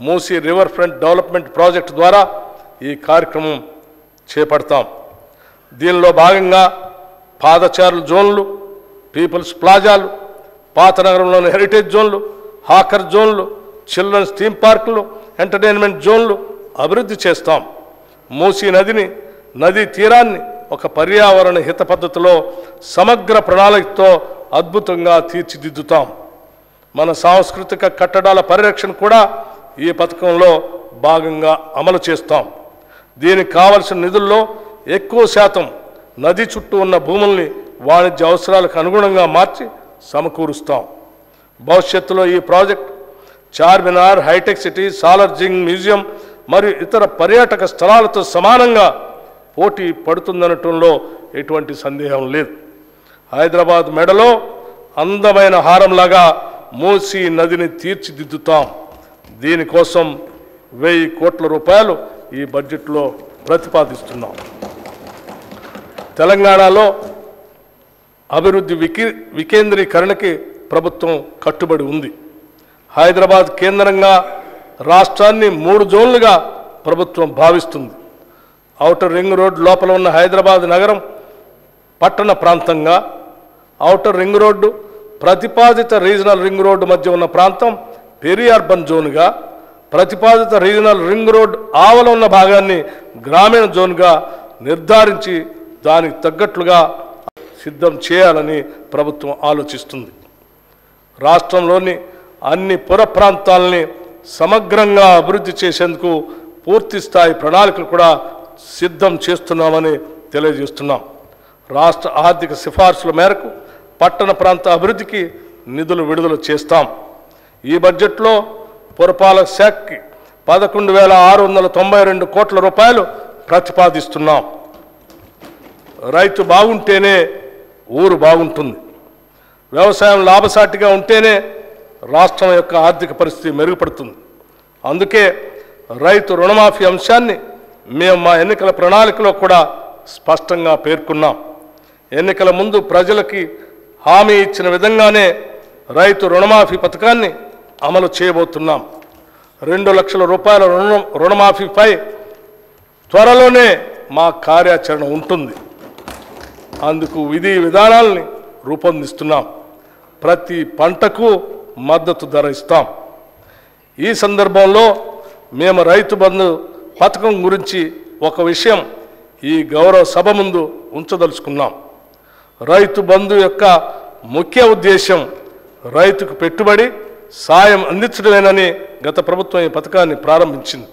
Musi river front development project ద్వారా ఈ కార్యక్రమం చేపడతాం. దీనిలో భాగంగా పాదచారుల జోన్లు, పీపుల్స్ ప్లాజాలు, పాత నగరంలోని హెరిటేజ్ జోన్లు, హాకర్ జోన్లు, చిల్డ్రన్స్ థీమ్ పార్కులు, ఎంటర్టైన్మెంట్ జోన్లు అభివృద్ధి చేస్తాం. మూసీ నదిని, నదీ తీరాన్ని ఒక పర్యావరణ హిత పద్ధతిలో సమగ్ర ప్రణాళికతో అద్భుతంగా తీర్చిదిద్దుతాం. మన సాంస్కృతిక కట్టడాల పరిరక్షణ కూడా ఈ పథకంలో భాగంగా అమలు చేస్తాం. దీనికి కావలసిన నిధుల్లో ఎక్కువ శాతం నది చుట్టూ ఉన్న భూముల్ని వాణిజ్య అవసరాలకు అనుగుణంగా మార్చి సమకూరుస్తాం. భవిష్యత్తులో ఈ project Charminar, hitech city, Salarjung museum మరియు ఇతర పర్యాటక స్థలాలతో సమానంగా పోటీ పడుతుందనటంలో ఎటువంటి సందేహం లేదు. హైదరాబాద్ మెడలో అందమైన హారంలాగా మూసీ నదిని తీర్చిదిద్దుతాం. దీనికోసం 1000 కోట్ల రూపాయలు ఈ బడ్జెట్లో ప్రతిపాదిస్తున్నాం. తెలంగాణలో అభివృద్ధి వికేంద్రీకరణకి ప్రభుత్వం కట్టుబడి ఉంది. హైదరాబాద్ కేంద్రంగా రాష్ట్రాన్ని 3 జోన్లుగా ప్రభుత్వం భావిస్తుంది. ఔటర్ రింగ్ రోడ్ లోపల ఉన్న హైదరాబాద్ నగరం పట్టణ ప్రాంతంగా, ఔటర్ రింగ్ రోడ్డు, ప్రతిపాదిత రీజనల్ రింగ్ రోడ్డు మధ్య ఉన్న ప్రాంతం పెరి అర్బన్ జోన్గా, ప్రతిపాదిత రీజనల్ రింగ్ రోడ్ ఆవల ఉన్న భాగాన్ని గ్రామీణ జోన్గా నిర్ధారించి దానికి తగ్గట్లుగా సిద్ధం చేయాలని ప్రభుత్వం ఆలోచిస్తుంది. రాష్ట్రంలోని అన్ని పుర ప్రాంతాలని సమగ్రంగా అభివృద్ధి చేసేందుకు పూర్తి స్థాయి ప్రణాళికలు కూడా సిద్ధం చేస్తున్నామని తెలియజేస్తున్నాం. రాష్ట్ర ఆర్థిక సిఫార్సుల మేరకు పట్టణ ప్రాంత అభివృద్ధికి నిధులు విడుదల చేస్తాం. ఈ బడ్జెట్లో పురపాలక శాఖకి 11,692 కోట్ల రూపాయలు ప్రతిపాదిస్తున్నాం. రైతు బాగుంటేనే ఊరు బాగుంటుంది. వ్యవసాయం లాభసాటిగా ఉంటేనే రాష్ట్రం యొక్క ఆర్థిక పరిస్థితి మెరుగుపడుతుంది. అందుకే రైతు రుణమాఫీ అంశాన్ని మేము మా ఎన్నికల ప్రణాళికలో కూడా స్పష్టంగా పేర్కొన్నాం. ఎన్నికల ముందు ప్రజలకి హామీ ఇచ్చిన విధంగానే రైతు రుణమాఫీ పథకాన్ని అమలు చేయబోతున్నాం. 2 లక్షల రూపాయల రుణమాఫీపై త్వరలోనే మా కార్యాచరణ ఉంటుంది. అందుకు విధి విధానాలని రూపొందిస్తున్నాం. ప్రతి పంటకు మద్దతు ధర ఇస్తాం. ఈ సందర్భంలో మేము రైతు బంధు పథకం గురించి ఒక విషయం ఈ గౌరవ సభ ముందు ఉంచదలుచుకున్నాం. రైతు బంధు యొక్క ముఖ్య ఉద్దేశం రైతుకు పెట్టుబడి సాయం అందించడమేనని గత ప్రభుత్వం ఈ పథకాన్ని ప్రారంభించింది.